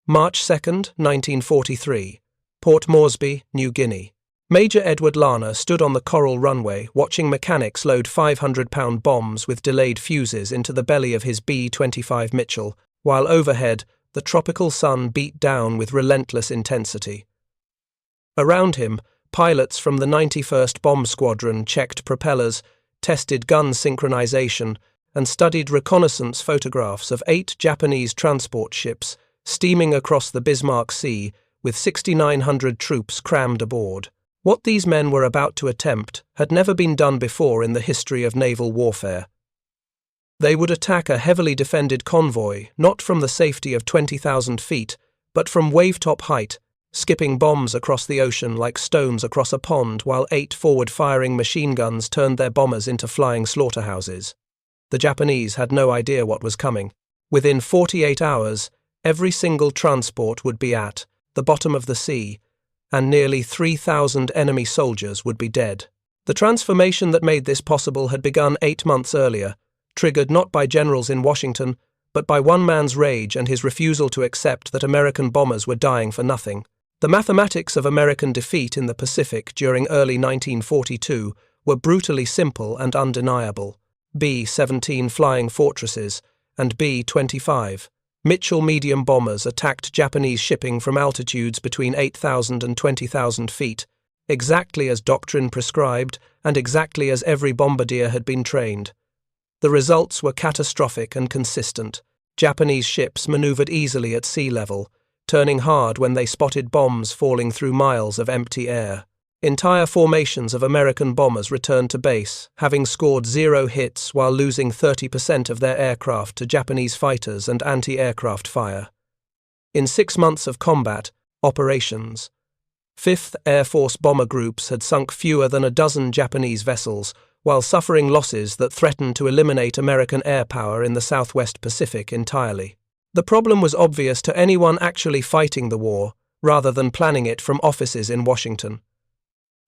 March 2nd, 1943. Port Moresby, New Guinea. Major Edward Lana stood on the coral runway watching mechanics load 500-pound bombs with delayed fuses into the belly of his B-25 Mitchell, while overhead the tropical sun beat down with relentless intensity. Around him, pilots from the 91st Bomb Squadron checked propellers, tested gun synchronization, and studied reconnaissance photographs of 8 Japanese transport ships steaming across the Bismarck Sea with 6,900 troops crammed aboard. What these men were about to attempt had never been done before in the history of naval warfare. They would attack a heavily defended convoy, not from the safety of 20,000 feet, but from wavetop height, skipping bombs across the ocean like stones across a pond while 8 forward-firing machine guns turned their bombers into flying slaughterhouses. The Japanese had no idea what was coming. Within 48 hours, every single transport would be at the bottom of the sea, and nearly 3,000 enemy soldiers would be dead. The transformation that made this possible had begun 8 months earlier, triggered not by generals in Washington, but by one man's rage and his refusal to accept that American bombers were dying for nothing. The mathematics of American defeat in the Pacific during early 1942 were brutally simple and undeniable. B-17 Flying Fortresses and B-25 Mitchell medium bombers attacked Japanese shipping from altitudes between 8,000 and 20,000 feet, exactly as doctrine prescribed and exactly as every bombardier had been trained. The results were catastrophic and consistent. Japanese ships maneuvered easily at sea level, turning hard when they spotted bombs falling through miles of empty air. Entire formations of American bombers returned to base, having scored 0 hits while losing 30% of their aircraft to Japanese fighters and anti-aircraft fire. In 6 months of combat, operations, 5th Air Force bomber groups had sunk fewer than a dozen Japanese vessels, while suffering losses that threatened to eliminate American air power in the Southwest Pacific entirely. The problem was obvious to anyone actually fighting the war, rather than planning it from offices in Washington.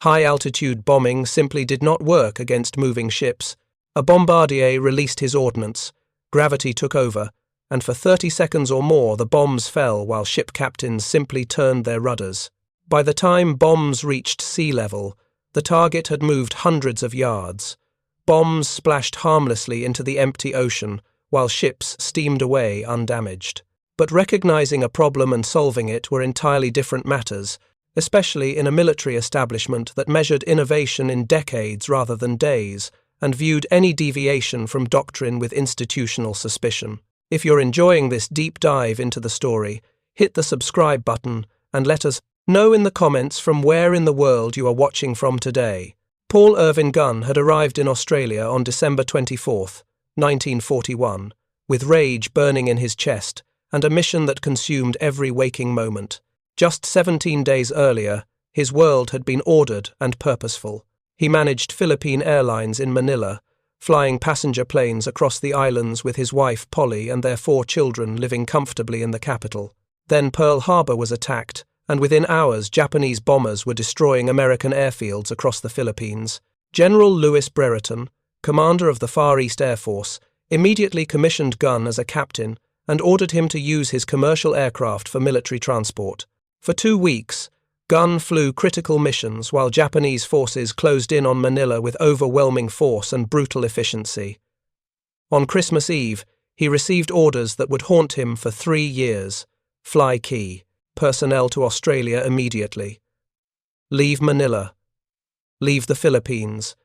High-altitude bombing simply did not work against moving ships. A bombardier released his ordnance, gravity took over, and for 30 seconds or more the bombs fell while ship captains simply turned their rudders. By the time bombs reached sea level, the target had moved hundreds of yards. Bombs splashed harmlessly into the empty ocean, while ships steamed away undamaged. But recognizing a problem and solving it were entirely different matters, especially in a military establishment that measured innovation in decades rather than days, and viewed any deviation from doctrine with institutional suspicion. If you're enjoying this deep dive into the story, hit the subscribe button and let us know in the comments from where in the world you are watching from today. Paul Irvin Gunn had arrived in Australia on December 24, 1941, with rage burning in his chest and a mission that consumed every waking moment. Just 17 days earlier, his world had been ordered and purposeful. He managed Philippine Airlines in Manila, flying passenger planes across the islands with his wife Polly and their 4 children living comfortably in the capital. Then Pearl Harbor was attacked, and within hours Japanese bombers were destroying American airfields across the Philippines. General Louis Brereton, commander of the Far East Air Force, immediately commissioned Gunn as a captain and ordered him to use his commercial aircraft for military transport. For 2 weeks, Gunn flew critical missions while Japanese forces closed in on Manila with overwhelming force and brutal efficiency. On Christmas Eve, he received orders that would haunt him for 3 years. Fly key. Personnel to Australia immediately. Leave Manila. Leave the Philippines.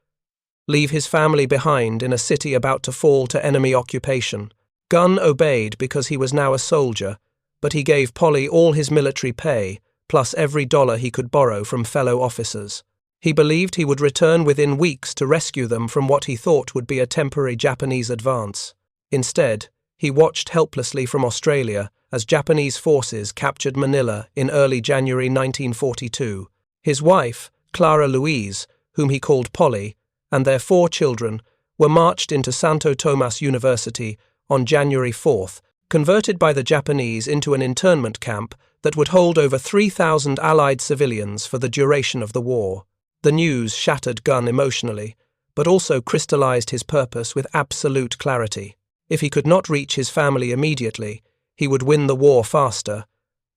Leave his family behind in a city about to fall to enemy occupation. Gunn obeyed because he was now a soldier, but he gave Polly all his military pay, plus every dollar he could borrow from fellow officers. He believed he would return within weeks to rescue them from what he thought would be a temporary Japanese advance. Instead, he watched helplessly from Australia as Japanese forces captured Manila in early January 1942. His wife, Clara Louise, whom he called Polly, and their 4 children were marched into Santo Tomas University on January 4th, converted by the Japanese into an internment camp that would hold over 3,000 Allied civilians for the duration of the war. The news shattered Gunn emotionally, but also crystallized his purpose with absolute clarity. If he could not reach his family immediately, he would win the war faster,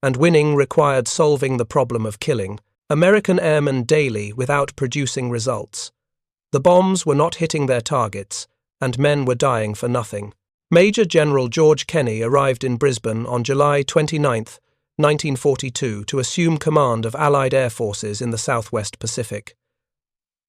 and winning required solving the problem of killing American airmen daily without producing results. The bombs were not hitting their targets, and men were dying for nothing. Major General George Kenney arrived in Brisbane on July 29, 1942, to assume command of Allied air forces in the Southwest Pacific.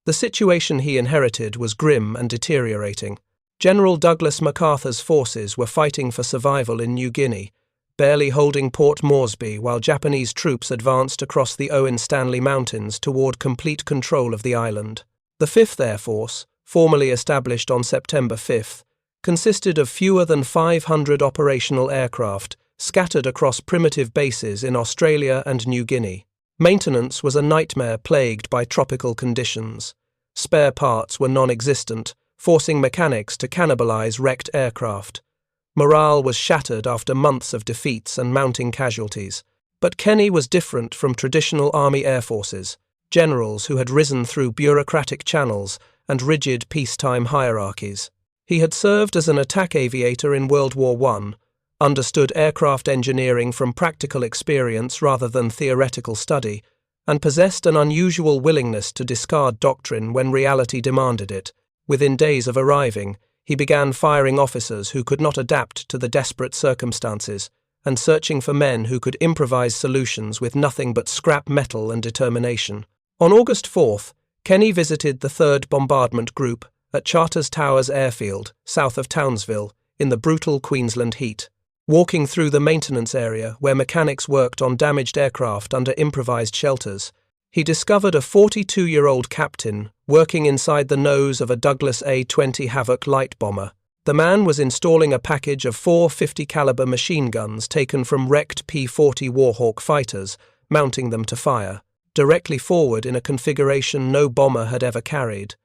The situation he inherited was grim and deteriorating. General Douglas MacArthur's forces were fighting for survival in New Guinea, barely holding Port Moresby while Japanese troops advanced across the Owen Stanley Mountains toward complete control of the island. The 5th Air Force, formally established on September 5, consisted of fewer than 500 operational aircraft scattered across primitive bases in Australia and New Guinea. Maintenance was a nightmare plagued by tropical conditions. Spare parts were non-existent, forcing mechanics to cannibalize wrecked aircraft. Morale was shattered after months of defeats and mounting casualties. But Kenney was different from traditional Army air forces, generals who had risen through bureaucratic channels and rigid peacetime hierarchies. He had served as an attack aviator in World War I, understood aircraft engineering from practical experience rather than theoretical study, and possessed an unusual willingness to discard doctrine when reality demanded it. Within days of arriving, he began firing officers who could not adapt to the desperate circumstances, and searching for men who could improvise solutions with nothing but scrap metal and determination. On August 4th, Kenney visited the 3rd Bombardment Group at Charters Towers Airfield, south of Townsville, in the brutal Queensland heat. Walking through the maintenance area where mechanics worked on damaged aircraft under improvised shelters, he discovered a 42-year-old captain working inside the nose of a Douglas A-20 Havoc light bomber. The man was installing a package of 4 50-caliber machine guns taken from wrecked P-40 Warhawk fighters, mounting them to fire, directly forward in a configuration no bomber had ever carried.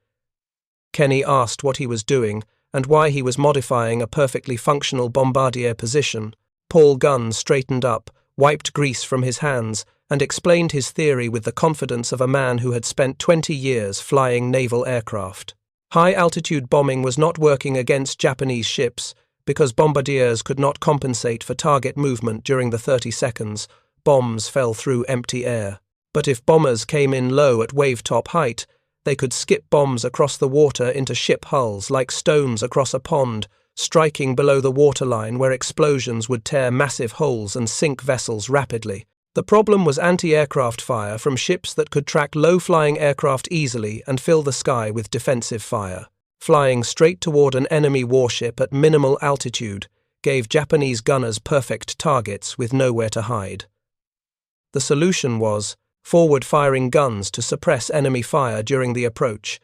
Kenney asked what he was doing and why he was modifying a perfectly functional bombardier position. Paul Gunn straightened up, wiped grease from his hands, and explained his theory with the confidence of a man who had spent 20 years flying naval aircraft. High-altitude bombing was not working against Japanese ships because bombardiers could not compensate for target movement during the 30 seconds. Bombs fell through empty air. But if bombers came in low at wavetop height, they could skip bombs across the water into ship hulls like stones across a pond, striking below the waterline where explosions would tear massive holes and sink vessels rapidly. The problem was anti-aircraft fire from ships that could track low-flying aircraft easily and fill the sky with defensive fire. Flying straight toward an enemy warship at minimal altitude gave Japanese gunners perfect targets with nowhere to hide. The solution was forward-firing guns to suppress enemy fire during the approach,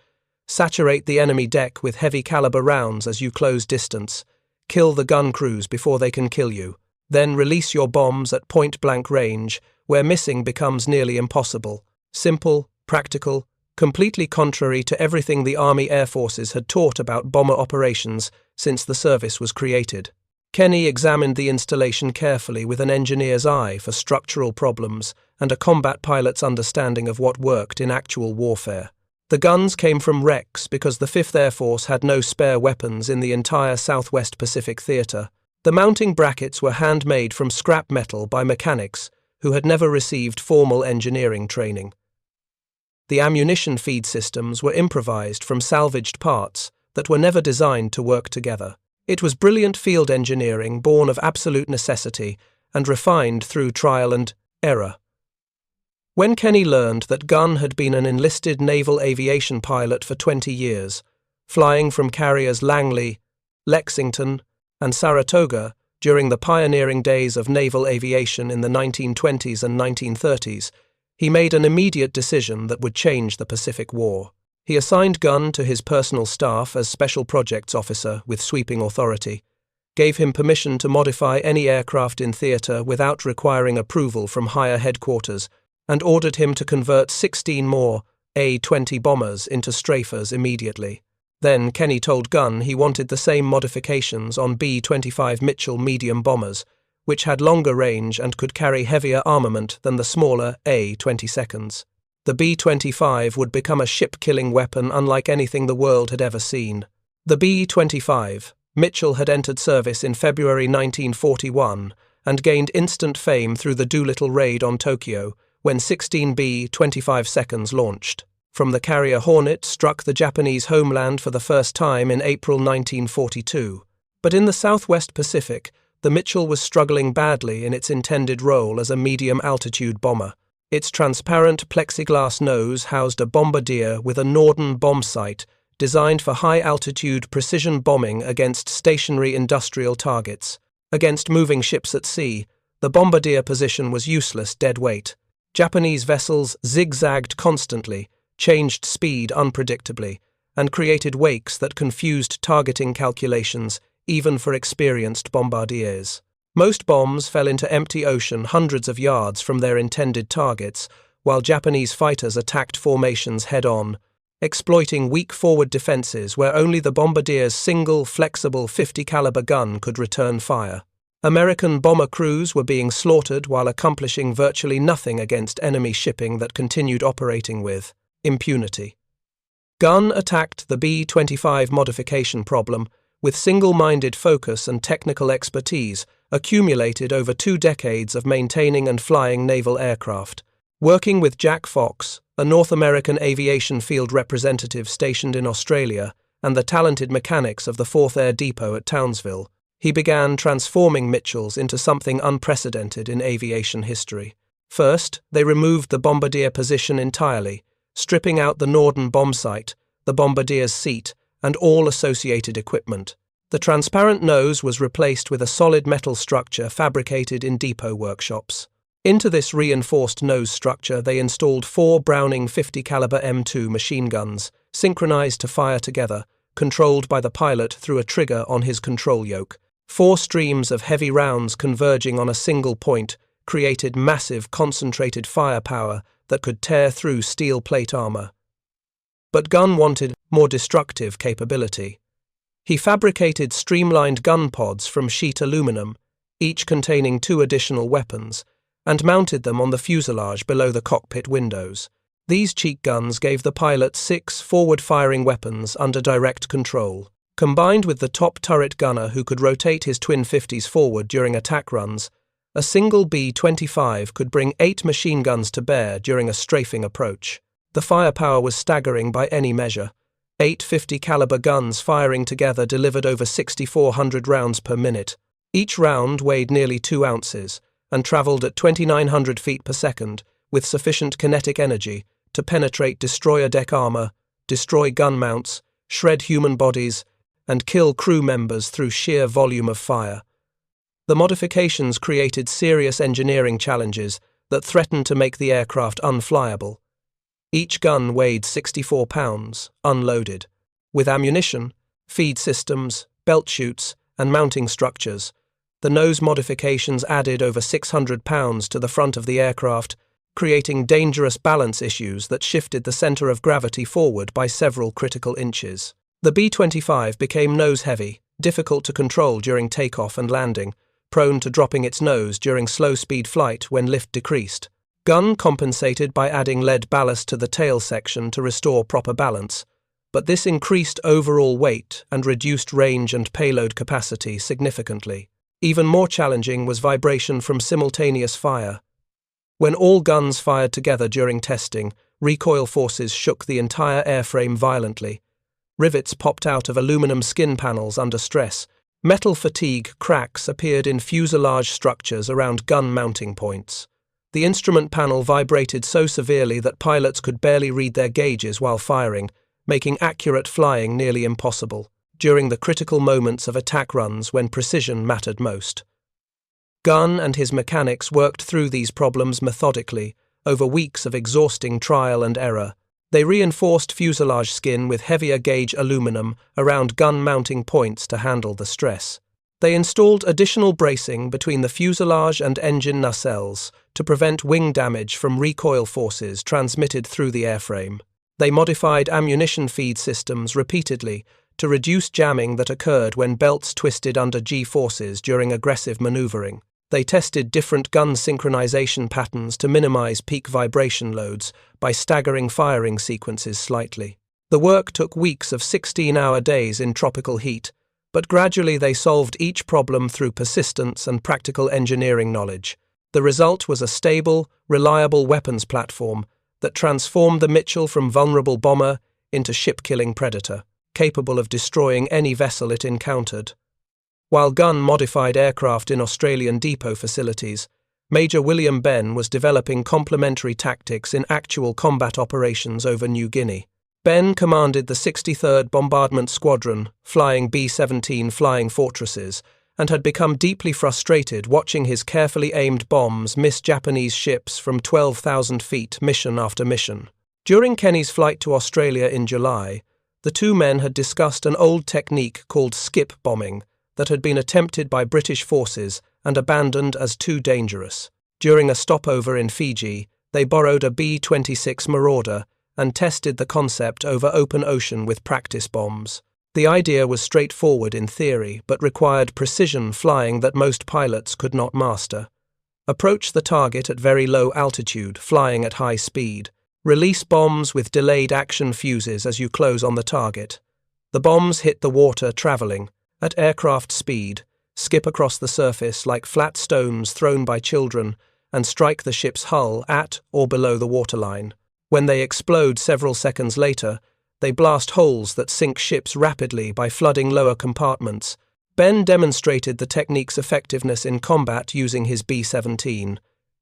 saturate the enemy deck with heavy-caliber rounds as you close distance, kill the gun crews before they can kill you, then release your bombs at point-blank range, where missing becomes nearly impossible. Simple, practical, completely contrary to everything the Army Air Forces had taught about bomber operations since the service was created. Kenney examined the installation carefully with an engineer's eye for structural problems and a combat pilot's understanding of what worked in actual warfare. The guns came from wrecks because the 5th Air Force had no spare weapons in the entire Southwest Pacific Theater. The mounting brackets were handmade from scrap metal by mechanics who had never received formal engineering training. The ammunition feed systems were improvised from salvaged parts that were never designed to work together. It was brilliant field engineering born of absolute necessity and refined through trial and error. When Kenney learned that Gunn had been an enlisted naval aviation pilot for 20 years, flying from carriers Langley, Lexington, and Saratoga during the pioneering days of naval aviation in the 1920s and 1930s, he made an immediate decision that would change the Pacific War. He assigned Gunn to his personal staff as Special Projects Officer with sweeping authority, gave him permission to modify any aircraft in theater without requiring approval from higher headquarters, and ordered him to convert 16 more A-20 bombers into strafers immediately. Then Kenney told Gunn he wanted the same modifications on B-25 Mitchell medium bombers, which had longer range and could carry heavier armament than the smaller A-22s. The B-25 would become a ship-killing weapon unlike anything the world had ever seen. The B-25, Mitchell had entered service in February 1941 and gained instant fame through the Doolittle raid on Tokyo when 16 B-25 seconds launched. From the carrier Hornet struck the Japanese homeland for the first time in April 1942. But in the Southwest Pacific, the Mitchell was struggling badly in its intended role as a medium-altitude bomber. Its transparent plexiglass nose housed a bombardier with a Norden bomb sight designed for high-altitude precision bombing against stationary industrial targets. Against moving ships at sea, the bombardier position was useless dead weight. Japanese vessels zigzagged constantly, changed speed unpredictably, and created wakes that confused targeting calculations even for experienced bombardiers. Most bombs fell into empty ocean hundreds of yards from their intended targets, while Japanese fighters attacked formations head-on, exploiting weak forward defenses where only the bombardier's single, flexible 50-caliber gun could return fire. American bomber crews were being slaughtered while accomplishing virtually nothing against enemy shipping that continued operating with impunity. Gunn attacked the B-25 modification problem with single-minded focus and technical expertise accumulated over 2 decades of maintaining and flying naval aircraft. Working with Jack Fox, a North American aviation field representative stationed in Australia, and the talented mechanics of the 4th Air Depot at Townsville, he began transforming Mitchells into something unprecedented in aviation history. First, they removed the bombardier position entirely, stripping out the Norden bomb sight, the bombardier's seat, and all associated equipment. The transparent nose was replaced with a solid metal structure fabricated in depot workshops. Into this reinforced nose structure they installed 4 Browning 50 caliber M2 machine guns, synchronized to fire together, controlled by the pilot through a trigger on his control yoke. 4 streams of heavy rounds converging on a single point created massive concentrated firepower that could tear through steel plate armor. But Gunn wanted more destructive capability. He fabricated streamlined gun pods from sheet aluminum, each containing 2 additional weapons, and mounted them on the fuselage below the cockpit windows. These cheek guns gave the pilot 6 forward-firing weapons under direct control. Combined with the top turret gunner who could rotate his twin 50s forward during attack runs, a single B-25 could bring 8 machine guns to bear during a strafing approach. The firepower was staggering by any measure. 8 50-caliber guns firing together delivered over 6,400 rounds per minute. Each round weighed nearly 2 ounces and traveled at 2,900 feet per second with sufficient kinetic energy to penetrate destroyer deck armor, destroy gun mounts, shred human bodies, and kill crew members through sheer volume of fire. The modifications created serious engineering challenges that threatened to make the aircraft unflyable. Each gun weighed 64 pounds, unloaded. With ammunition, feed systems, belt chutes, and mounting structures, the nose modifications added over 600 pounds to the front of the aircraft, creating dangerous balance issues that shifted the center of gravity forward by several critical inches. The B-25 became nose-heavy, difficult to control during takeoff and landing, prone to dropping its nose during slow-speed flight when lift decreased. Gunn compensated by adding lead ballast to the tail section to restore proper balance, but this increased overall weight and reduced range and payload capacity significantly. Even more challenging was vibration from simultaneous fire. When all guns fired together during testing, recoil forces shook the entire airframe violently. Rivets popped out of aluminum skin panels under stress. Metal fatigue cracks appeared in fuselage structures around gun mounting points. The instrument panel vibrated so severely that pilots could barely read their gauges while firing, making accurate flying nearly impossible during the critical moments of attack runs when precision mattered most. Gunn and his mechanics worked through these problems methodically over weeks of exhausting trial and error. They reinforced fuselage skin with heavier gauge aluminum around gun mounting points to handle the stress. They installed additional bracing between the fuselage and engine nacelles to prevent wing damage from recoil forces transmitted through the airframe. They modified ammunition feed systems repeatedly to reduce jamming that occurred when belts twisted under G-forces during aggressive maneuvering. They tested different gun synchronization patterns to minimize peak vibration loads by staggering firing sequences slightly. The work took weeks of 16-hour days in tropical heat, but gradually they solved each problem through persistence and practical engineering knowledge. The result was a stable, reliable weapons platform that transformed the Mitchell from vulnerable bomber into ship-killing predator, capable of destroying any vessel it encountered. While Gunn modified aircraft in Australian depot facilities, Major William Benn was developing complementary tactics in actual combat operations over New Guinea. Benn commanded the 63rd Bombardment Squadron, flying B-17 Flying Fortresses, and had become deeply frustrated watching his carefully aimed bombs miss Japanese ships from 12,000 feet mission after mission. During Kenny's flight to Australia in July, the two men had discussed an old technique called skip bombing that had been attempted by British forces and abandoned as too dangerous. During a stopover in Fiji, they borrowed a B-26 Marauder and tested the concept over open ocean with practice bombs. The idea was straightforward in theory, but required precision flying that most pilots could not master. Approach the target at very low altitude, flying at high speed. Release bombs with delayed action fuses as you close on the target. The bombs hit the water traveling at aircraft speed, skip across the surface like flat stones thrown by children, and strike the ship's hull at or below the waterline. When they explode several seconds later, they blast holes that sink ships rapidly by flooding lower compartments. Benn demonstrated the technique's effectiveness in combat using his B-17,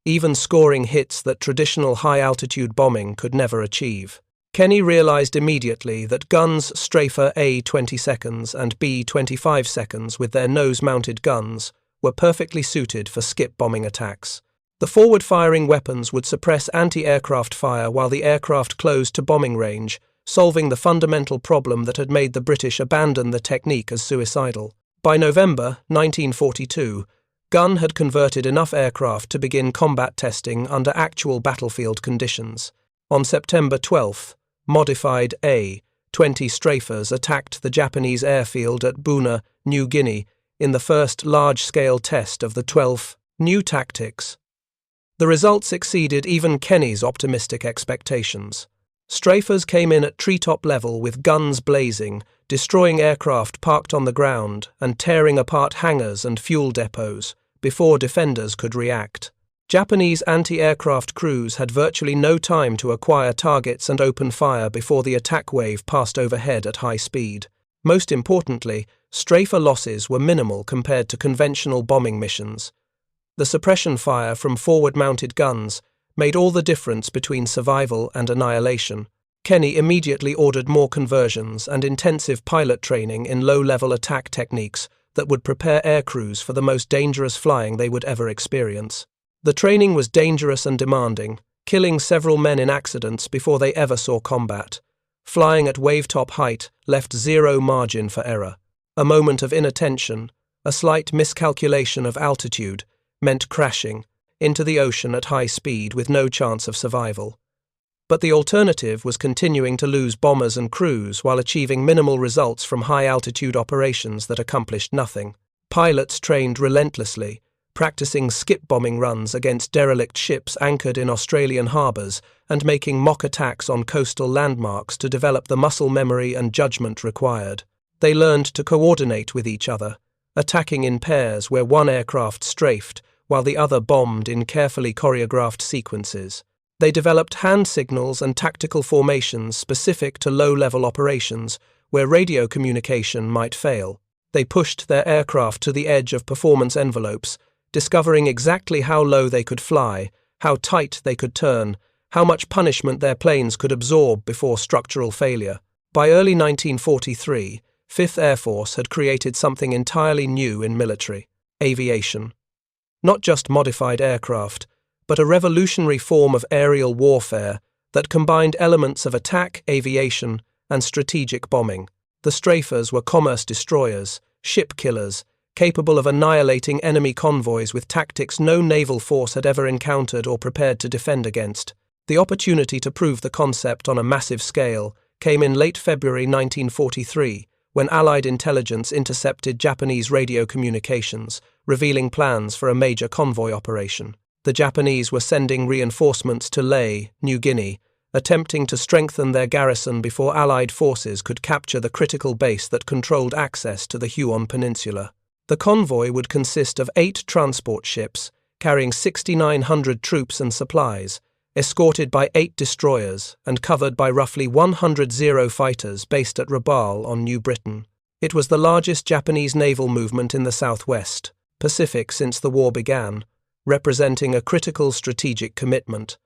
even scoring hits that traditional high-altitude bombing could never achieve. Kenny realized immediately that Gunn's Strafer A-20 and B-25 with their nose-mounted guns were perfectly suited for skip bombing attacks. The forward-firing weapons would suppress anti-aircraft fire while the aircraft closed to bombing range, solving the fundamental problem that had made the British abandon the technique as suicidal. By November 1942, Gunn had converted enough aircraft to begin combat testing under actual battlefield conditions. On September 12th, modified A-20 Strafers attacked the Japanese airfield at Buna, New Guinea, in the first large-scale test of the 12th new tactics. The results exceeded even Kenny's optimistic expectations. Strafers came in at treetop level with guns blazing, destroying aircraft parked on the ground and tearing apart hangars and fuel depots before defenders could react. Japanese anti-aircraft crews had virtually no time to acquire targets and open fire before the attack wave passed overhead at high speed. Most importantly, Strafer losses were minimal compared to conventional bombing missions. The suppression fire from forward-mounted guns made all the difference between survival and annihilation. Kenny immediately ordered more conversions and intensive pilot training in low-level attack techniques that would prepare aircrews for the most dangerous flying they would ever experience. The training was dangerous and demanding, killing several men in accidents before they ever saw combat. Flying at wavetop height left zero margin for error. A moment of inattention, a slight miscalculation of altitude, meant crashing into the ocean at high speed with no chance of survival. But the alternative was continuing to lose bombers and crews while achieving minimal results from high-altitude operations that accomplished nothing. Pilots trained relentlessly, practicing skip-bombing runs against derelict ships anchored in Australian harbours and making mock attacks on coastal landmarks to develop the muscle memory and judgment required. They learned to coordinate with each other, attacking in pairs where one aircraft strafed while the other bombed in carefully choreographed sequences. They developed hand signals and tactical formations specific to low-level operations where radio communication might fail. They pushed their aircraft to the edge of performance envelopes, discovering exactly how low they could fly, how tight they could turn, how much punishment their planes could absorb before structural failure. By early 1943, 5th Air Force had created something entirely new in military aviation. Not just modified aircraft, but a revolutionary form of aerial warfare that combined elements of attack, aviation, and strategic bombing. The Strafers were commerce destroyers, ship killers, capable of annihilating enemy convoys with tactics no naval force had ever encountered or prepared to defend against. The opportunity to prove the concept on a massive scale came in late February 1943, when Allied intelligence intercepted Japanese radio communications, revealing plans for a major convoy operation. The Japanese were sending reinforcements to Lae, New Guinea, attempting to strengthen their garrison before Allied forces could capture the critical base that controlled access to the Huon Peninsula. The convoy would consist of 8 transport ships, carrying 6,900 troops and supplies, escorted by 8 destroyers and covered by roughly 100 Zero fighters based at Rabaul on New Britain. It was the largest Japanese naval movement in the southwest Pacific since the war began, representing a critical strategic commitment.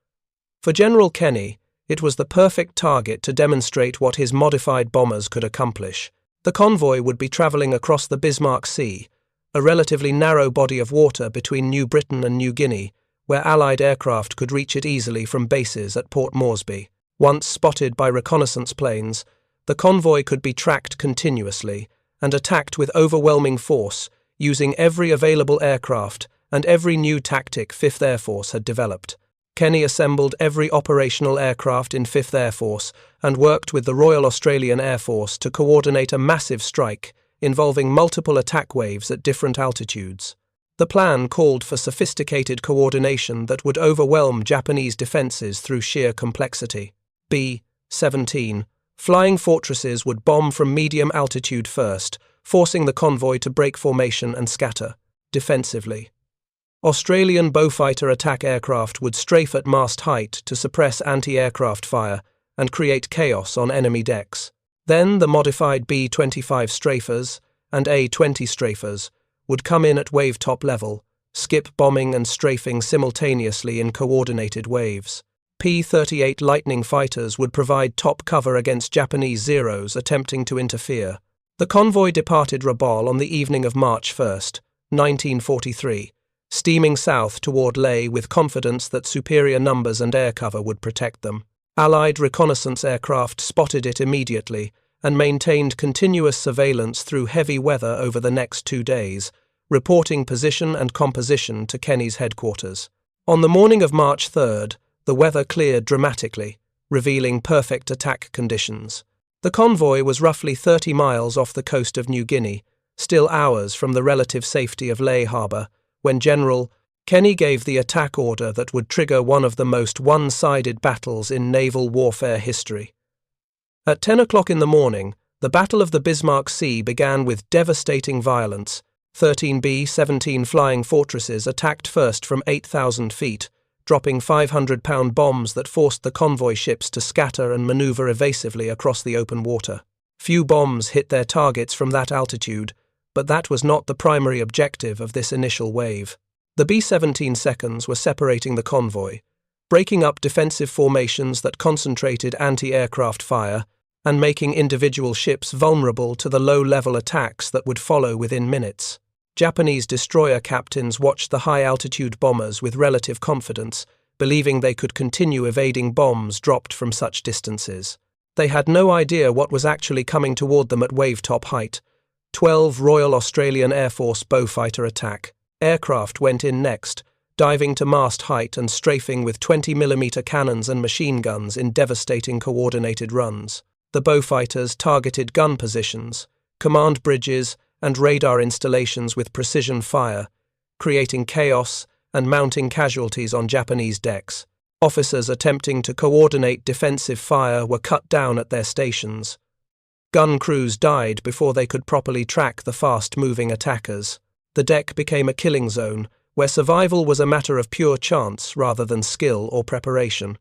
For General Kenny, it was the perfect target to demonstrate what his modified bombers could accomplish. The convoy would be travelling across the Bismarck Sea, a relatively narrow body of water between New Britain and New Guinea, where Allied aircraft could reach it easily from bases at Port Moresby. Once spotted by reconnaissance planes, the convoy could be tracked continuously and attacked with overwhelming force, using every available aircraft and every new tactic 5th Air Force had developed. Kenny assembled every operational aircraft in 5th Air Force and worked with the Royal Australian Air Force to coordinate a massive strike involving multiple attack waves at different altitudes. The plan called for sophisticated coordination that would overwhelm Japanese defences through sheer complexity. B-17 flying fortresses would bomb from medium altitude first, forcing the convoy to break formation and scatter defensively. Australian Beaufighter attack aircraft would strafe at mast height to suppress anti-aircraft fire and create chaos on enemy decks. Then the modified B-25 strafers and A-20 strafers would come in at wavetop level, skip bombing and strafing simultaneously in coordinated waves. P-38 Lightning fighters would provide top cover against Japanese Zeros attempting to interfere. The convoy departed Rabaul on the evening of March 1, 1943, steaming south toward Lae with confidence that superior numbers and air cover would protect them. Allied reconnaissance aircraft spotted it immediately and maintained continuous surveillance through heavy weather over the next 2 days, reporting position and composition to Kenny's headquarters. On the morning of March 3rd, the weather cleared dramatically, revealing perfect attack conditions. The convoy was roughly 30 miles off the coast of New Guinea, still hours from the relative safety of Lae Harbour, when General Kenny gave the attack order that would trigger one of the most one-sided battles in naval warfare history. At 10 o'clock in the morning, the Battle of the Bismarck Sea began with devastating violence. 13 B-17 flying fortresses attacked first from 8,000 feet, dropping 500-pound bombs that forced the convoy ships to scatter and maneuver evasively across the open water. Few bombs hit their targets from that altitude, but that was not the primary objective of this initial wave. The B-17 seconds were separating the convoy, breaking up defensive formations that concentrated anti-aircraft fire, and making individual ships vulnerable to the low-level attacks that would follow within minutes. Japanese destroyer captains watched the high-altitude bombers with relative confidence, believing they could continue evading bombs dropped from such distances. They had no idea what was actually coming toward them at wavetop height. 12 Royal Australian Air Force Beaufighter attack aircraft went in next, diving to mast height and strafing with 20mm cannons and machine guns in devastating coordinated runs. The Beaufighters targeted gun positions, command bridges, and radar installations with precision fire, creating chaos and mounting casualties on Japanese decks. Officers attempting to coordinate defensive fire were cut down at their stations. Gun crews died before they could properly track the fast-moving attackers. The deck became a killing zone, where survival was a matter of pure chance rather than skill or preparation.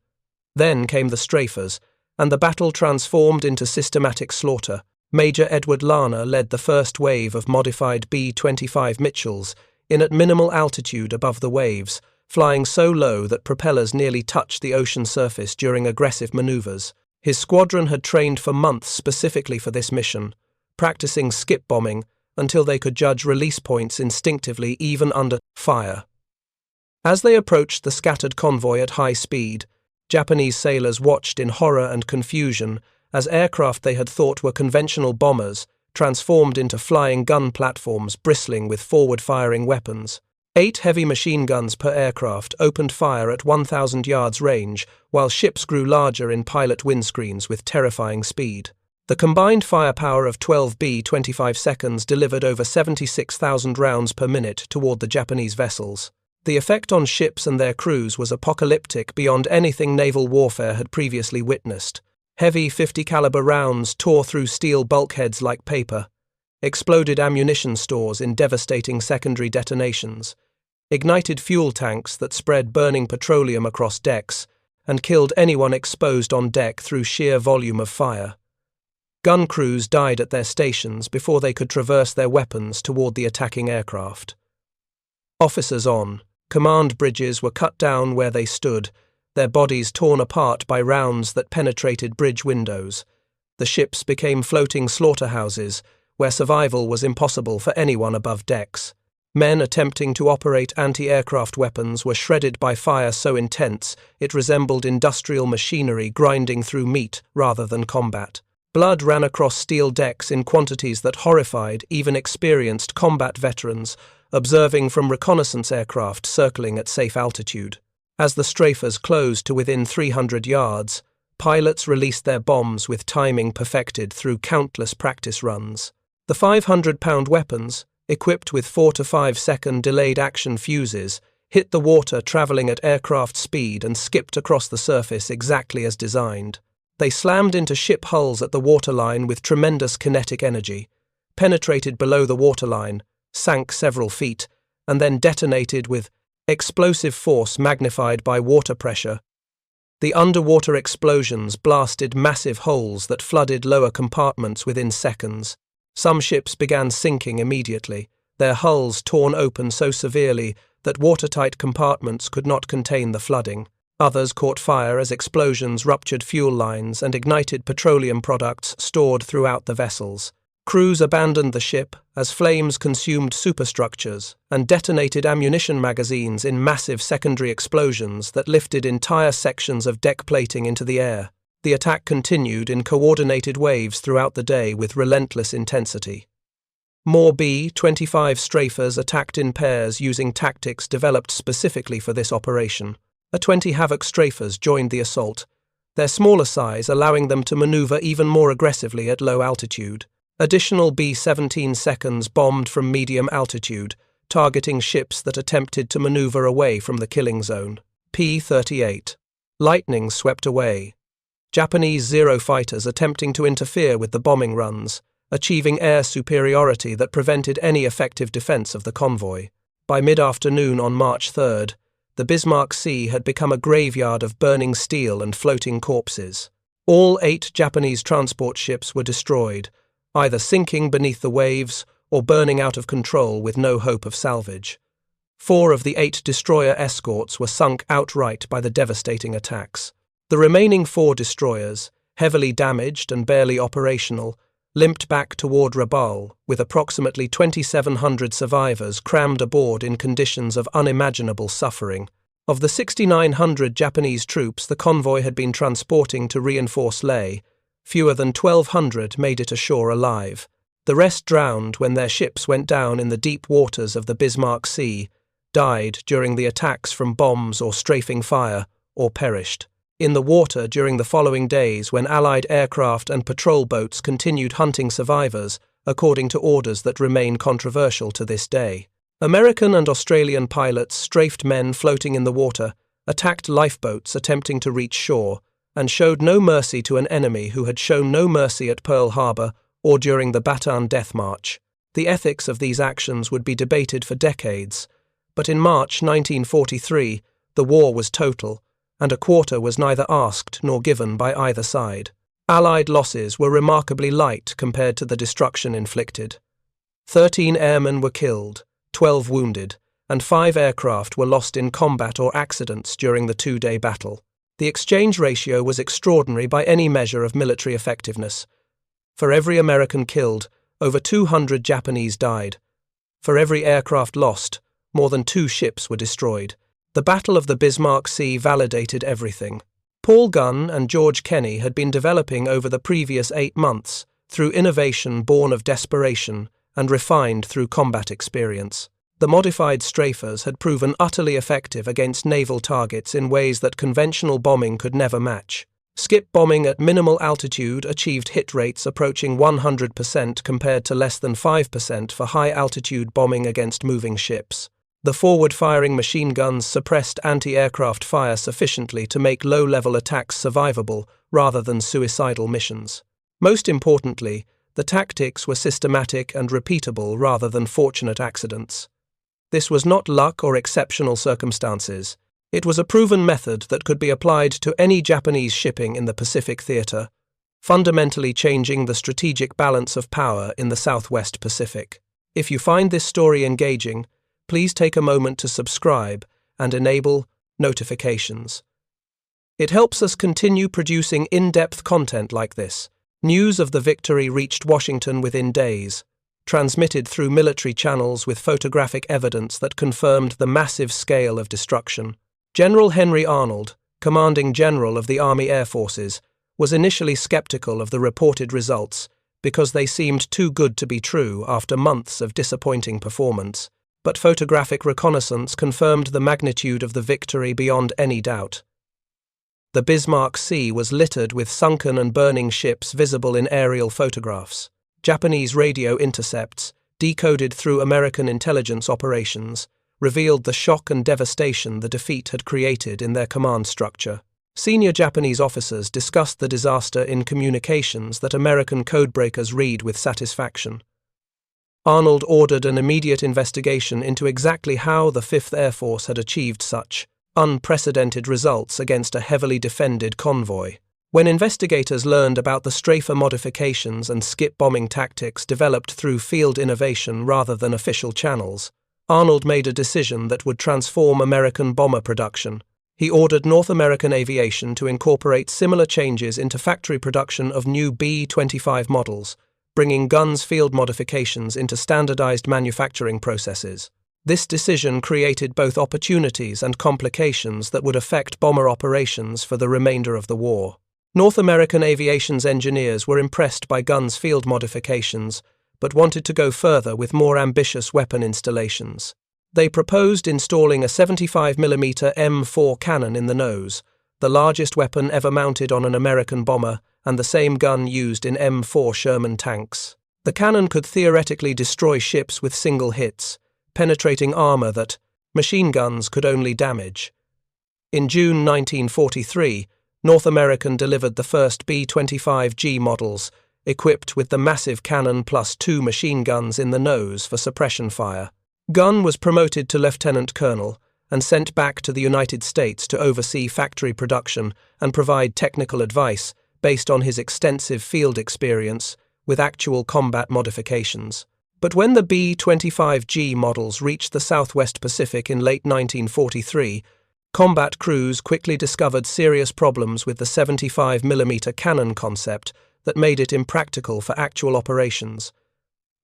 Then came the strafers, and the battle transformed into systematic slaughter. Major Edward Larner led the first wave of modified B-25 Mitchells in at minimal altitude above the waves, flying so low that propellers nearly touched the ocean surface during aggressive maneuvers. His squadron had trained for months specifically for this mission, practicing skip bombing until they could judge release points instinctively even under fire. As they approached the scattered convoy at high speed, Japanese sailors watched in horror and confusion as aircraft they had thought were conventional bombers transformed into flying gun platforms bristling with forward-firing weapons. 8 heavy machine guns per aircraft opened fire at 1,000 yards range, while ships grew larger in pilot windscreens with terrifying speed. The combined firepower of 12 B-25 seconds delivered over 76,000 rounds per minute toward the Japanese vessels. The effect on ships and their crews was apocalyptic beyond anything naval warfare had previously witnessed. Heavy 50 caliber rounds tore through steel bulkheads like paper, exploded ammunition stores in devastating secondary detonations, ignited fuel tanks that spread burning petroleum across decks, and killed anyone exposed on deck through sheer volume of fire. Gun crews died at their stations before they could traverse their weapons toward the attacking aircraft. Officers on command bridges were cut down where they stood, their bodies torn apart by rounds that penetrated bridge windows. The ships became floating slaughterhouses where survival was impossible for anyone above decks. Men attempting to operate anti-aircraft weapons were shredded by fire so intense it resembled industrial machinery grinding through meat rather than combat. Blood ran across steel decks in quantities that horrified even experienced combat veterans, observing from reconnaissance aircraft circling at safe altitude. As the strafers closed to within 300 yards, pilots released their bombs with timing perfected through countless practice runs. The 500-pound weapons, equipped with 4 to 5 second delayed action fuses, hit the water traveling at aircraft speed and skipped across the surface exactly as designed. They slammed into ship hulls at the waterline with tremendous kinetic energy, penetrated below the waterline, sank several feet, and then detonated with explosive force magnified by water pressure. The underwater explosions blasted massive holes that flooded lower compartments within seconds. Some ships began sinking immediately, their hulls torn open so severely that watertight compartments could not contain the flooding. Others caught fire as explosions ruptured fuel lines and ignited petroleum products stored throughout the vessels. Crews abandoned the ship as flames consumed superstructures and detonated ammunition magazines in massive secondary explosions that lifted entire sections of deck plating into the air. The attack continued in coordinated waves throughout the day with relentless intensity. More B-25 strafers attacked in pairs using tactics developed specifically for this operation. 20 Havoc strafers joined the assault, their smaller size allowing them to maneuver even more aggressively at low altitude. Additional B-17 seconds bombed from medium altitude, targeting ships that attempted to maneuver away from the killing zone. P-38. Lightning swept away. Japanese Zero fighters attempting to interfere with the bombing runs, achieving air superiority that prevented any effective defense of the convoy. By mid-afternoon on March 3rd, the Bismarck Sea had become a graveyard of burning steel and floating corpses. All 8 Japanese transport ships were destroyed, either sinking beneath the waves or burning out of control with no hope of salvage. 4 of the 8 destroyer escorts were sunk outright by the devastating attacks. The remaining 4 destroyers, heavily damaged and barely operational, limped back toward Rabaul, with approximately 2,700 survivors crammed aboard in conditions of unimaginable suffering. Of the 6,900 Japanese troops the convoy had been transporting to reinforce Leh, fewer than 1,200 made it ashore alive. The rest drowned when their ships went down in the deep waters of the Bismarck Sea, died during the attacks from bombs or strafing fire, or perished in the water during the following days when Allied aircraft and patrol boats continued hunting survivors, according to orders that remain controversial to this day. American and Australian pilots strafed men floating in the water, attacked lifeboats attempting to reach shore, and showed no mercy to an enemy who had shown no mercy at Pearl Harbor or during the Bataan Death March. The ethics of these actions would be debated for decades, but in March 1943, the war was total, and a quarter was neither asked nor given by either side. Allied losses were remarkably light compared to the destruction inflicted. 13 airmen were killed, 12 wounded, and 5 aircraft were lost in combat or accidents during the 2-day battle. The exchange ratio was extraordinary by any measure of military effectiveness. For every American killed, over 200 Japanese died. For every aircraft lost, more than 2 ships were destroyed. The Battle of the Bismarck Sea validated everything. Paul Gunn and George Kenney had been developing over the previous 8 months through innovation born of desperation and refined through combat experience. The modified strafers had proven utterly effective against naval targets in ways that conventional bombing could never match. Skip bombing at minimal altitude achieved hit rates approaching 100% compared to less than 5% for high-altitude bombing against moving ships. The forward-firing machine guns suppressed anti-aircraft fire sufficiently to make low-level attacks survivable rather than suicidal missions. Most importantly, the tactics were systematic and repeatable rather than fortunate accidents. This was not luck or exceptional circumstances. It was a proven method that could be applied to any Japanese shipping in the Pacific theater, fundamentally changing the strategic balance of power in the Southwest Pacific. If you find this story engaging, please take a moment to subscribe and enable notifications. It helps us continue producing in-depth content like this. News of the victory reached Washington within days, transmitted through military channels with photographic evidence that confirmed the massive scale of destruction. General Henry Arnold, commanding general of the Army Air Forces, was initially skeptical of the reported results because they seemed too good to be true after months of disappointing performance. But photographic reconnaissance confirmed the magnitude of the victory beyond any doubt. The Bismarck Sea was littered with sunken and burning ships visible in aerial photographs. Japanese radio intercepts, decoded through American intelligence operations, revealed the shock and devastation the defeat had created in their command structure. Senior Japanese officers discussed the disaster in communications that American codebreakers read with satisfaction. Arnold ordered an immediate investigation into exactly how the 5th Air Force had achieved such unprecedented results against a heavily defended convoy. When investigators learned about the strafer modifications and skip bombing tactics developed through field innovation rather than official channels, Arnold made a decision that would transform American bomber production. He ordered North American Aviation to incorporate similar changes into factory production of new B-25 models, bringing Gunn's field modifications into standardized manufacturing processes. This decision created both opportunities and complications that would affect bomber operations for the remainder of the war. North American Aviation's engineers were impressed by Gunn's field modifications, but wanted to go further with more ambitious weapon installations. They proposed installing a 75mm M4 cannon in the nose, the largest weapon ever mounted on an American bomber, and the same gun used in M4 Sherman tanks. The cannon could theoretically destroy ships with single hits, penetrating armor that machine guns could only damage. In June 1943, North American delivered the first B-25G models, equipped with the massive cannon plus 2 machine guns in the nose for suppression fire. Gunn was promoted to lieutenant colonel and sent back to the United States to oversee factory production and provide technical advice based on his extensive field experience with actual combat modifications. But when the B-25G models reached the Southwest Pacific in late 1943, combat crews quickly discovered serious problems with the 75mm cannon concept that made it impractical for actual operations.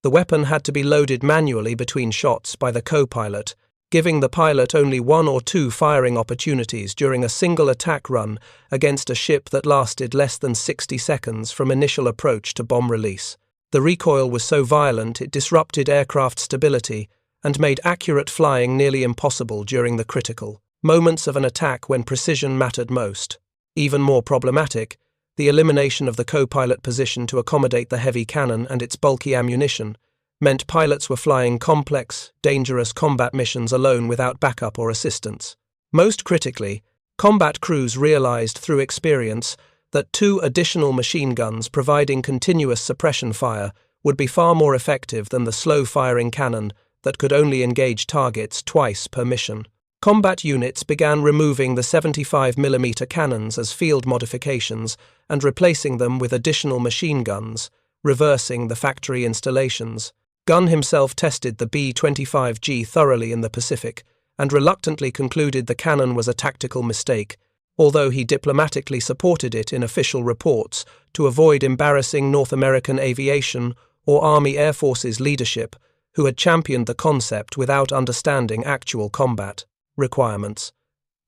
The weapon had to be loaded manually between shots by the co-pilot, giving the pilot only 1 or 2 firing opportunities during a single attack run against a ship that lasted less than 60 seconds from initial approach to bomb release. The recoil was so violent it disrupted aircraft stability and made accurate flying nearly impossible during the critical moments of an attack when precision mattered most. Even more problematic, the elimination of the co-pilot position to accommodate the heavy cannon and its bulky ammunition meant pilots were flying complex, dangerous combat missions alone without backup or assistance. Most critically, combat crews realized through experience that 2 additional machine guns providing continuous suppression fire would be far more effective than the slow-firing cannon that could only engage targets twice per mission. Combat units began removing the 75mm cannons as field modifications and replacing them with additional machine guns, reversing the factory installations. Gunn himself tested the B-25G thoroughly in the Pacific and reluctantly concluded the cannon was a tactical mistake, although he diplomatically supported it in official reports to avoid embarrassing North American Aviation or Army Air Forces leadership, who had championed the concept without understanding actual combat requirements.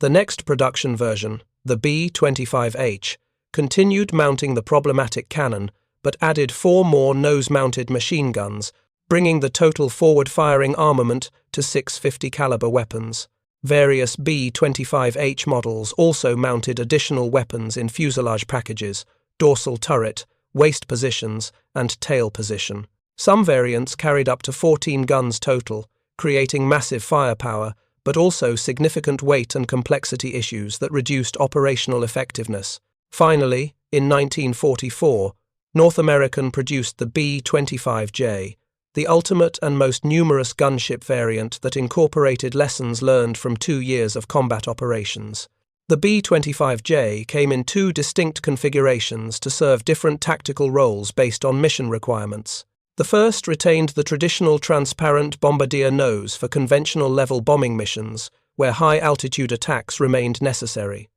The next production version, the B-25H, continued mounting the problematic cannon but added 4 more nose-mounted machine guns, bringing the total forward-firing armament to 650 caliber weapons. Various B-25H models also mounted additional weapons in fuselage packages, dorsal turret, waist positions, and tail position. Some variants carried up to 14 guns total, creating massive firepower, but also significant weight and complexity issues that reduced operational effectiveness. Finally, in 1944, North American produced the B-25J, the ultimate and most numerous gunship variant that incorporated lessons learned from 2 years of combat operations. The B-25J came in 2 distinct configurations to serve different tactical roles based on mission requirements. The first retained the traditional transparent bombardier nose for conventional level bombing missions, where high-altitude attacks remained necessary.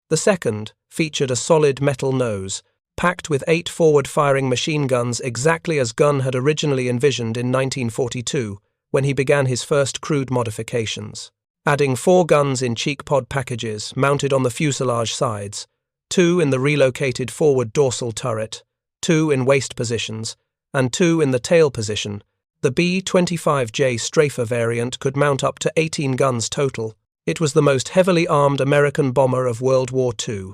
The second featured a solid metal nose, packed with 8 forward-firing machine guns exactly as Gunn had originally envisioned in 1942 when he began his first crude modifications, adding 4 guns in cheek pod packages mounted on the fuselage sides, 2 in the relocated forward dorsal turret, 2 in waist positions, and 2 in the tail position. The B-25J Strafer variant could mount up to 18 guns total. It was the most heavily armed American bomber of World War II,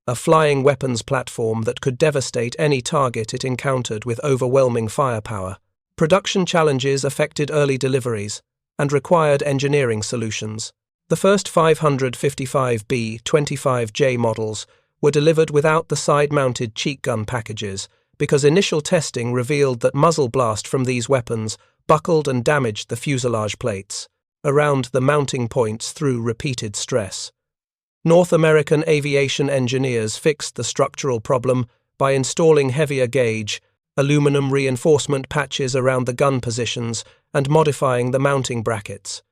a flying weapons platform that could devastate any target it encountered with overwhelming firepower. Production challenges affected early deliveries and required engineering solutions. The first 555 B-25J models were delivered without the side-mounted cheek gun packages because initial testing revealed that muzzle blast from these weapons buckled and damaged the fuselage plates around the mounting points through repeated stress. North American aviation engineers fixed the structural problem by installing heavier gauge, aluminum reinforcement patches around the gun positions and modifying the mounting brackets.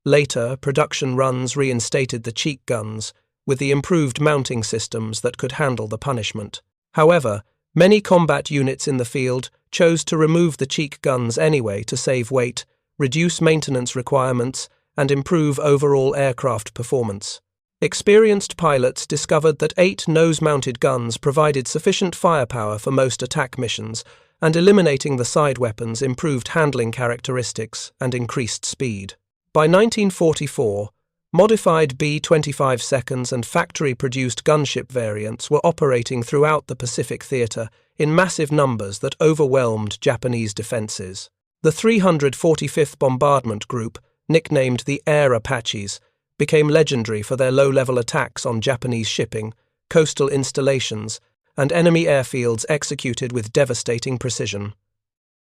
Later, production runs reinstated the cheek guns with the improved mounting systems that could handle the punishment. However, many combat units in the field chose to remove the cheek guns anyway to save weight, reduce maintenance requirements, and improve overall aircraft performance. Experienced pilots discovered that 8 nose-mounted guns provided sufficient firepower for most attack missions, and eliminating the side weapons improved handling characteristics and increased speed. By 1944, modified B-25 seconds and factory-produced gunship variants were operating throughout the Pacific Theater in massive numbers that overwhelmed Japanese defenses. The 345th Bombardment Group, nicknamed the Air Apaches, became legendary for their low-level attacks on Japanese shipping, coastal installations, and enemy airfields executed with devastating precision.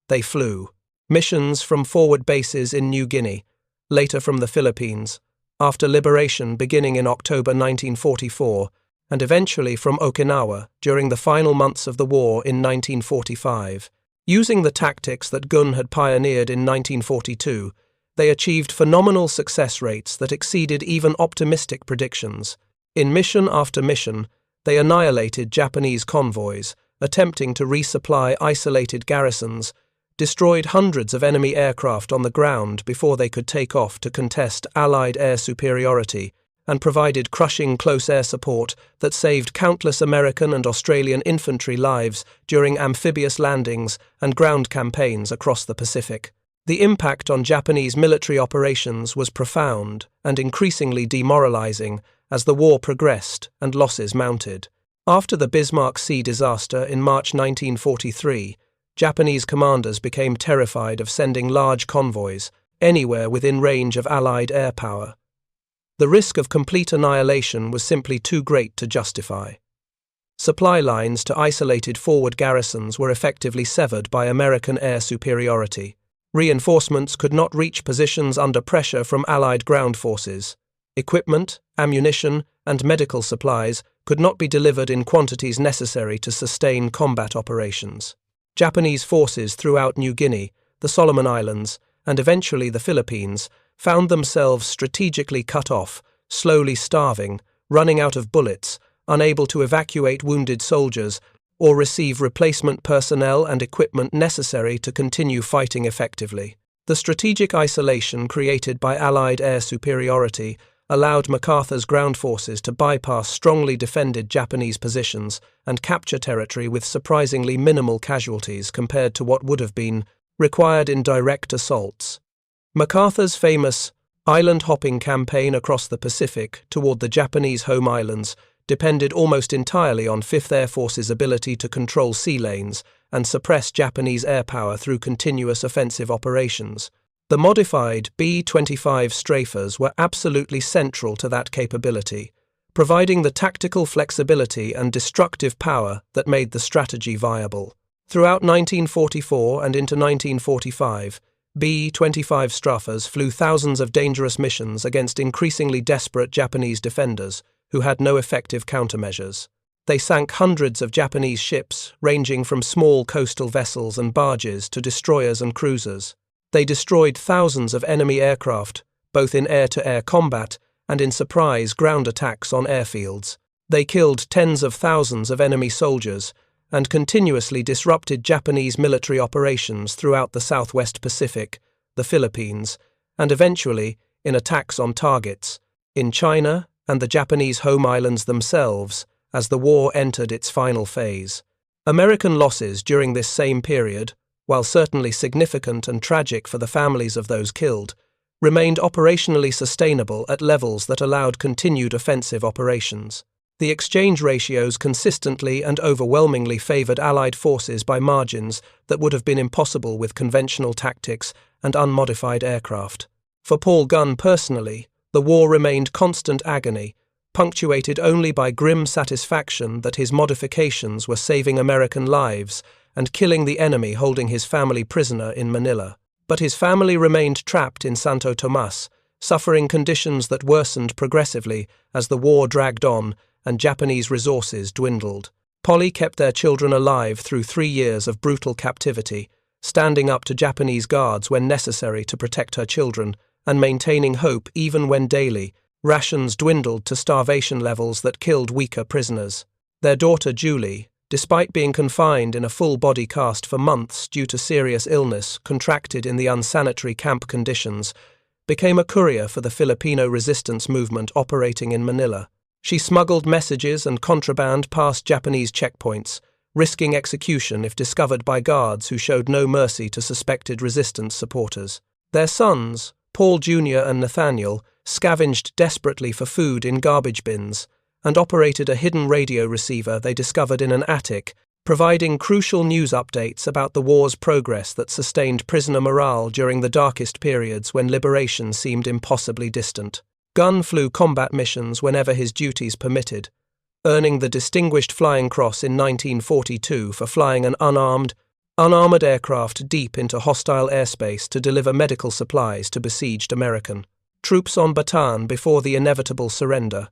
They flew missions from forward bases in New Guinea, later from the Philippines, after liberation beginning in October 1944, and eventually from Okinawa during the final months of the war in 1945. Using the tactics that Gunn had pioneered in 1942, they achieved phenomenal success rates that exceeded even optimistic predictions. In mission after mission, they annihilated Japanese convoys, attempting to resupply isolated garrisons, destroyed hundreds of enemy aircraft on the ground before they could take off to contest Allied air superiority, and provided crushing close air support that saved countless American and Australian infantry lives during amphibious landings and ground campaigns across the Pacific. The impact on Japanese military operations was profound and increasingly demoralizing as the war progressed and losses mounted. After the Bismarck Sea disaster in March 1943, Japanese commanders became terrified of sending large convoys anywhere within range of Allied air power. The risk of complete annihilation was simply too great to justify. Supply lines to isolated forward garrisons were effectively severed by American air superiority. Reinforcements could not reach positions under pressure from Allied ground forces. Equipment, ammunition, and medical supplies could not be delivered in quantities necessary to sustain combat operations. Japanese forces throughout New Guinea, the Solomon Islands, and eventually the Philippines found themselves strategically cut off, slowly starving, running out of bullets, unable to evacuate wounded soldiers, or receive replacement personnel and equipment necessary to continue fighting effectively. The strategic isolation created by Allied air superiority allowed MacArthur's ground forces to bypass strongly defended Japanese positions and capture territory with surprisingly minimal casualties compared to what would have been required in direct assaults. MacArthur's famous island-hopping campaign across the Pacific toward the Japanese home islands depended almost entirely on 5th Air Force's ability to control sea lanes and suppress Japanese air power through continuous offensive operations. The modified B-25 strafers were absolutely central to that capability, providing the tactical flexibility and destructive power that made the strategy viable. Throughout 1944 and into 1945, B-25 strafers flew thousands of dangerous missions against increasingly desperate Japanese defenders who had no effective countermeasures. They sank hundreds of Japanese ships, ranging from small coastal vessels and barges to destroyers and cruisers. They destroyed thousands of enemy aircraft, both in air-to-air combat and in surprise ground attacks on airfields. They killed tens of thousands of enemy soldiers and continuously disrupted Japanese military operations throughout the Southwest Pacific, the Philippines, and eventually in attacks on targets in China and the Japanese home islands themselves as the war entered its final phase. American losses during this same period, while certainly significant and tragic for the families of those killed, remained operationally sustainable at levels that allowed continued offensive operations. The exchange ratios consistently and overwhelmingly favored Allied forces by margins that would have been impossible with conventional tactics and unmodified aircraft. For Paul Gunn personally, the war remained constant agony, punctuated only by grim satisfaction that his modifications were saving American lives and killing the enemy holding his family prisoner in Manila. But his family remained trapped in Santo Tomas, suffering conditions that worsened progressively as the war dragged on and Japanese resources dwindled. Polly kept their children alive through 3 years of brutal captivity, standing up to Japanese guards when necessary to protect her children, and maintaining hope even when daily rations dwindled to starvation levels that killed weaker prisoners. Their daughter Julie, despite being confined in a full-body cast for months due to serious illness contracted in the unsanitary camp conditions, became a courier for the Filipino resistance movement operating in Manila. She smuggled messages and contraband past Japanese checkpoints, risking execution if discovered by guards who showed no mercy to suspected resistance supporters. Their sons, Paul Jr. and Nathaniel, scavenged desperately for food in garbage bins and operated a hidden radio receiver they discovered in an attic, providing crucial news updates about the war's progress that sustained prisoner morale during the darkest periods when liberation seemed impossibly distant. Gunn flew combat missions whenever his duties permitted, earning the Distinguished Flying Cross in 1942 for flying an unarmored aircraft deep into hostile airspace to deliver medical supplies to besieged American troops on Bataan before the inevitable surrender.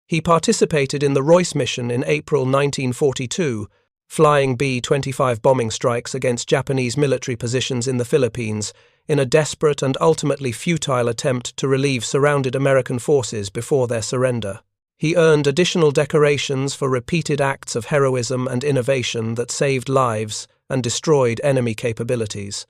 He participated in the Royce mission in April 1942, flying B-25 bombing strikes against Japanese military positions in the Philippines in a desperate and ultimately futile attempt to relieve surrounded American forces before their surrender. He earned additional decorations for repeated acts of heroism and innovation that saved lives and destroyed enemy capabilities.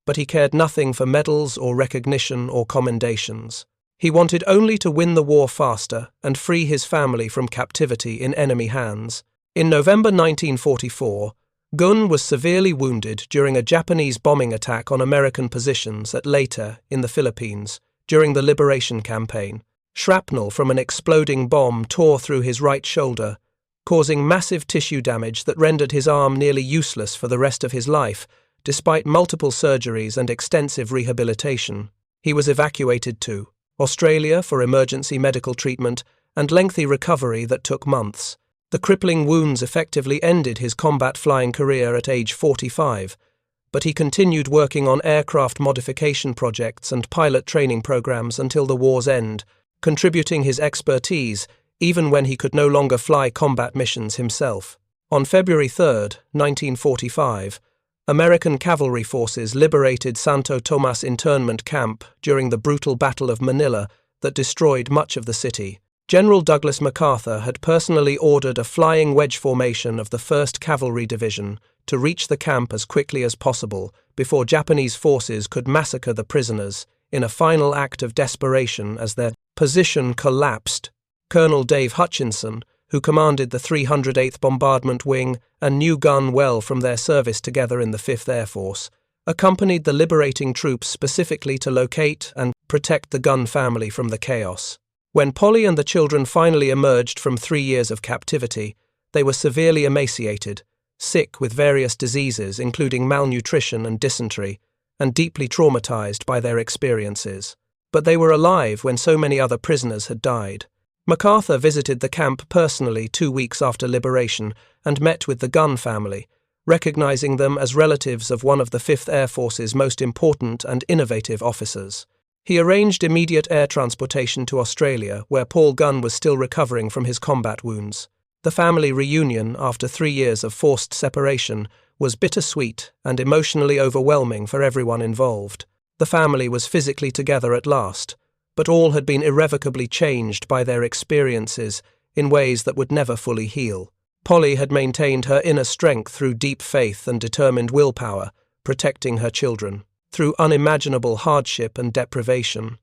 But he cared nothing for medals or recognition or commendations. He wanted only to win the war faster and free his family from captivity in enemy hands. In November 1944, Gunn was severely wounded during a Japanese bombing attack on American positions at Leyte in the Philippines during the Liberation Campaign. Shrapnel from an exploding bomb tore through his right shoulder, causing massive tissue damage that rendered his arm nearly useless for the rest of his life, despite multiple surgeries and extensive rehabilitation. He was evacuated to Australia for emergency medical treatment and lengthy recovery that took months. The crippling wounds effectively ended his combat flying career at age 45, but he continued working on aircraft modification projects and pilot training programs until the war's end, contributing his expertise even when he could no longer fly combat missions himself. On February 3, 1945, American cavalry forces liberated Santo Tomas internment camp during the brutal Battle of Manila that destroyed much of the city. General Douglas MacArthur had personally ordered a flying wedge formation of the 1st Cavalry Division to reach the camp as quickly as possible before Japanese forces could massacre the prisoners in a final act of desperation as their position collapsed. Colonel Dave Hutchinson, who commanded the 308th Bombardment Wing and knew Gunn well from their service together in the 5th Air Force, accompanied the liberating troops specifically to locate and protect the Gunn family from the chaos. When Polly and the children finally emerged from 3 years of captivity, they were severely emaciated, sick with various diseases including malnutrition and dysentery, and deeply traumatized by their experiences. But they were alive when so many other prisoners had died. MacArthur visited the camp personally 2 weeks after liberation and met with the Gunn family, recognizing them as relatives of one of the 5th Air Force's most important and innovative officers. He arranged immediate air transportation to Australia, where Paul Gunn was still recovering from his combat wounds. The family reunion, after 3 years of forced separation, was bittersweet and emotionally overwhelming for everyone involved. The family was physically together at last, but all had been irrevocably changed by their experiences in ways that would never fully heal. Polly had maintained her inner strength through deep faith and determined willpower, protecting her children, through unimaginable hardship and deprivation.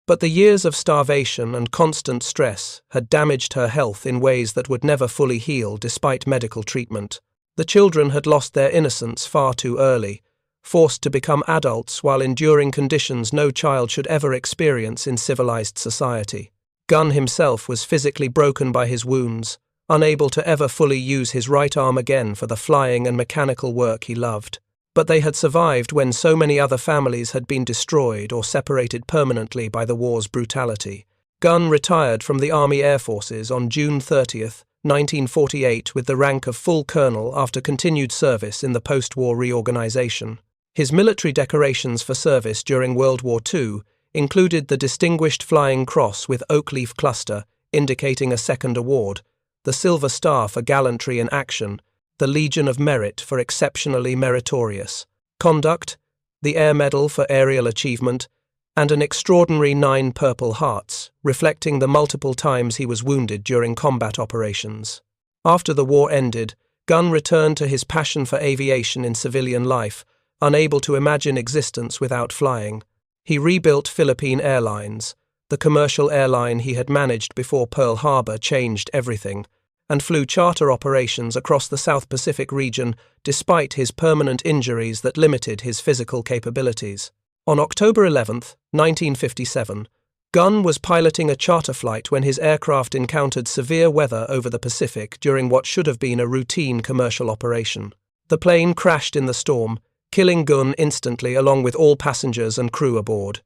But the years of starvation and constant stress had damaged her health in ways that would never fully heal despite medical treatment. The children had lost their innocence far too early, forced to become adults while enduring conditions no child should ever experience in civilized society. Gunn himself was physically broken by his wounds, unable to ever fully use his right arm again for the flying and mechanical work he loved. But they had survived when so many other families had been destroyed or separated permanently by the war's brutality. Gunn retired from the Army Air Forces on June 30th, 1948 with the rank of full colonel after continued service in the post-war reorganization. His military decorations for service during World War II included the Distinguished Flying Cross with oak leaf cluster, indicating a second award, the Silver Star for gallantry in action, the Legion of Merit for exceptionally meritorious conduct, the Air Medal for aerial achievement, and an extraordinary 9 Purple Hearts, reflecting the multiple times he was wounded during combat operations. After the war ended, Gunn returned to his passion for aviation in civilian life, unable to imagine existence without flying. He rebuilt Philippine Airlines, the commercial airline he had managed before Pearl Harbor changed everything, and flew charter operations across the South Pacific region despite his permanent injuries that limited his physical capabilities. On October 11, 1957, Gunn was piloting a charter flight when his aircraft encountered severe weather over the Pacific during what should have been a routine commercial operation. The plane crashed in the storm, killing Gunn instantly along with all passengers and crew aboard.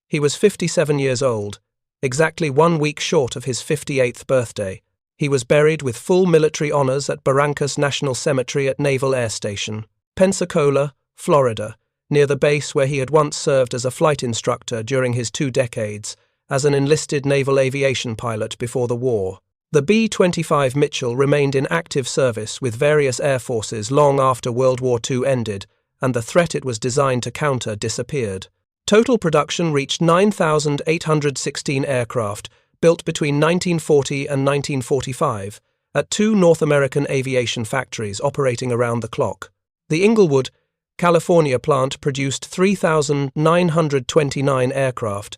He was 57 years old, exactly 1 week short of his 58th birthday. He was buried with full military honors at Barrancas National Cemetery at Naval Air Station, Pensacola, Florida, near the base where he had once served as a flight instructor during his 2 decades as an enlisted naval aviation pilot before the war. The B-25 Mitchell remained in active service with various air forces long after World War II ended, and the threat it was designed to counter disappeared. Total production reached 9,816 aircraft, built between 1940 and 1945, at 2 North American aviation factories operating around the clock. The Inglewood, California plant produced 3,929 aircraft,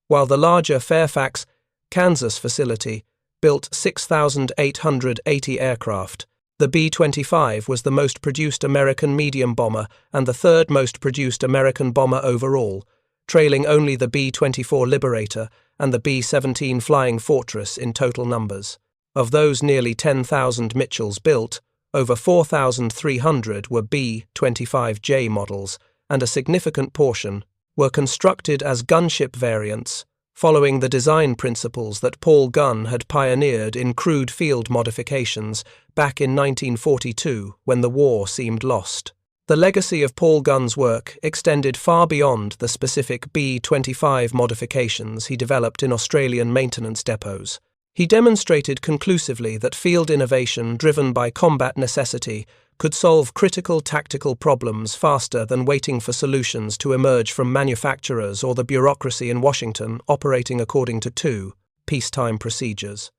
while the larger Fairfax, Kansas facility built 6,880 aircraft. The B-25 was the most produced American medium bomber and the 3rd most produced American bomber overall, trailing only the B-24 Liberator and the B-17 Flying Fortress in total numbers. Of those nearly 10,000 Mitchells built, over 4,300 were B-25J models, and a significant portion were constructed as gunship variants, following the design principles that Paul Gunn had pioneered in crude field modifications back in 1942 when the war seemed lost. The legacy of Paul Gunn's work extended far beyond the specific B-25 modifications he developed in Australian maintenance depots. He demonstrated conclusively that field innovation driven by combat necessity could solve critical tactical problems faster than waiting for solutions to emerge from manufacturers or the bureaucracy in Washington operating according to 2 peacetime procedures.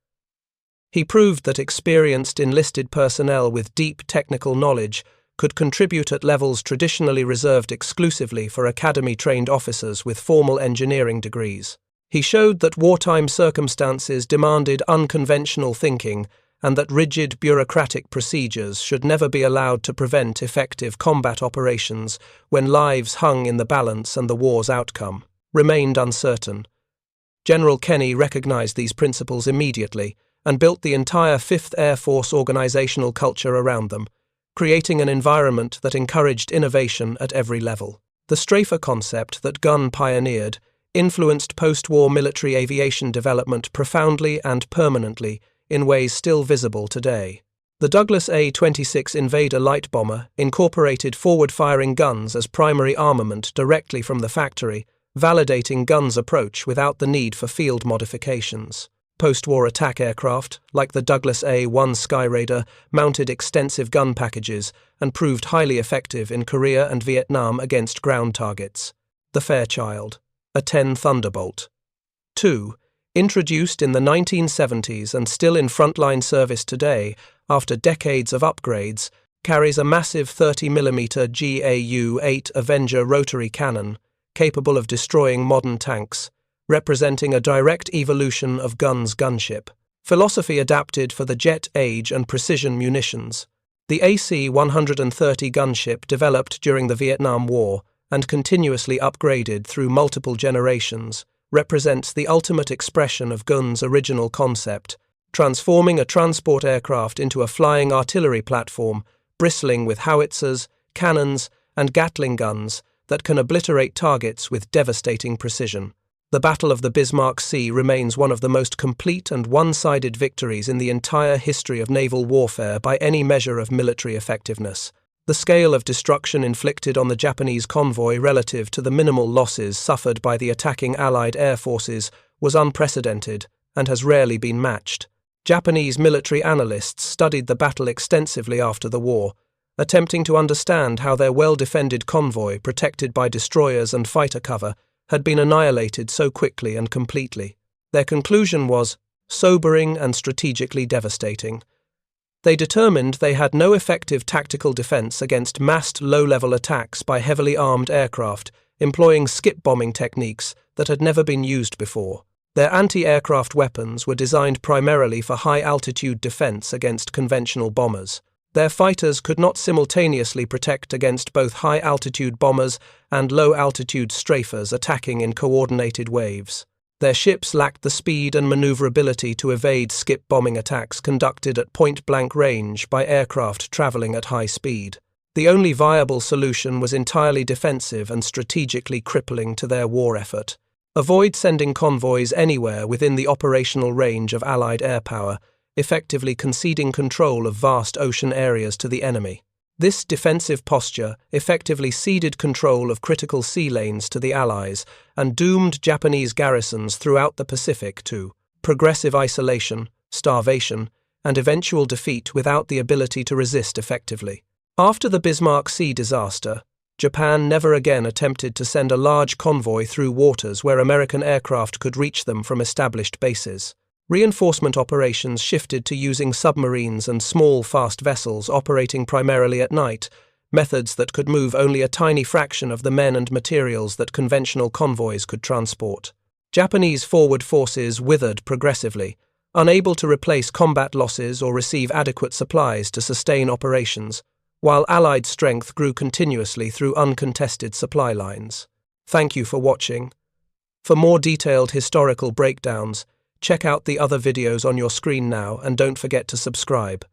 He proved that experienced enlisted personnel with deep technical knowledge could contribute at levels traditionally reserved exclusively for academy-trained officers with formal engineering degrees. He showed that wartime circumstances demanded unconventional thinking and that rigid bureaucratic procedures should never be allowed to prevent effective combat operations when lives hung in the balance and the war's outcome remained uncertain. General Kenny recognized these principles immediately and built the entire 5th Air Force organizational culture around them, creating an environment that encouraged innovation at every level. The strafer concept that Gunn pioneered influenced post-war military aviation development profoundly and permanently in ways still visible today. The Douglas A-26 Invader light bomber incorporated forward-firing guns as primary armament directly from the factory, validating Gunn's approach without the need for field modifications. Post-war attack aircraft, like the Douglas A-1 Skyraider, mounted extensive gun packages and proved highly effective in Korea and Vietnam against ground targets. The Fairchild, a 10 Thunderbolt. 2. Introduced in the 1970s and still in frontline service today, after decades of upgrades, carries a massive 30mm GAU-8 Avenger rotary cannon, capable of destroying modern tanks, representing a direct evolution of Gunn's gunship. Philosophy adapted for the jet age and precision munitions. The AC-130 gunship developed during the Vietnam War and continuously upgraded through multiple generations, represents the ultimate expression of Gunn's original concept, transforming a transport aircraft into a flying artillery platform, bristling with howitzers, cannons, and Gatling guns that can obliterate targets with devastating precision. The Battle of the Bismarck Sea remains one of the most complete and one-sided victories in the entire history of naval warfare by any measure of military effectiveness. The scale of destruction inflicted on the Japanese convoy relative to the minimal losses suffered by the attacking Allied air forces was unprecedented and has rarely been matched. Japanese military analysts studied the battle extensively after the war, attempting to understand how their well-defended convoy, protected by destroyers and fighter cover, had been annihilated so quickly and completely. Their conclusion was sobering and strategically devastating. They determined they had no effective tactical defense against massed low-level attacks by heavily armed aircraft, employing skip bombing techniques that had never been used before. Their anti-aircraft weapons were designed primarily for high-altitude defense against conventional bombers. Their fighters could not simultaneously protect against both high-altitude bombers and low-altitude strafers attacking in coordinated waves. Their ships lacked the speed and maneuverability to evade skip bombing attacks conducted at point-blank range by aircraft traveling at high speed. The only viable solution was entirely defensive and strategically crippling to their war effort. Avoid sending convoys anywhere within the operational range of Allied air power, effectively conceding control of vast ocean areas to the enemy. This defensive posture effectively ceded control of critical sea lanes to the Allies and doomed Japanese garrisons throughout the Pacific to progressive isolation, starvation, and eventual defeat without the ability to resist effectively. After the Bismarck Sea disaster, Japan never again attempted to send a large convoy through waters where American aircraft could reach them from established bases. Reinforcement operations shifted to using submarines and small, fast vessels operating primarily at night, methods that could move only a tiny fraction of the men and materials that conventional convoys could transport. Japanese forward forces withered progressively, unable to replace combat losses or receive adequate supplies to sustain operations, while Allied strength grew continuously through uncontested supply lines. Thank you for watching. For more detailed historical breakdowns, check out the other videos on your screen now and don't forget to subscribe.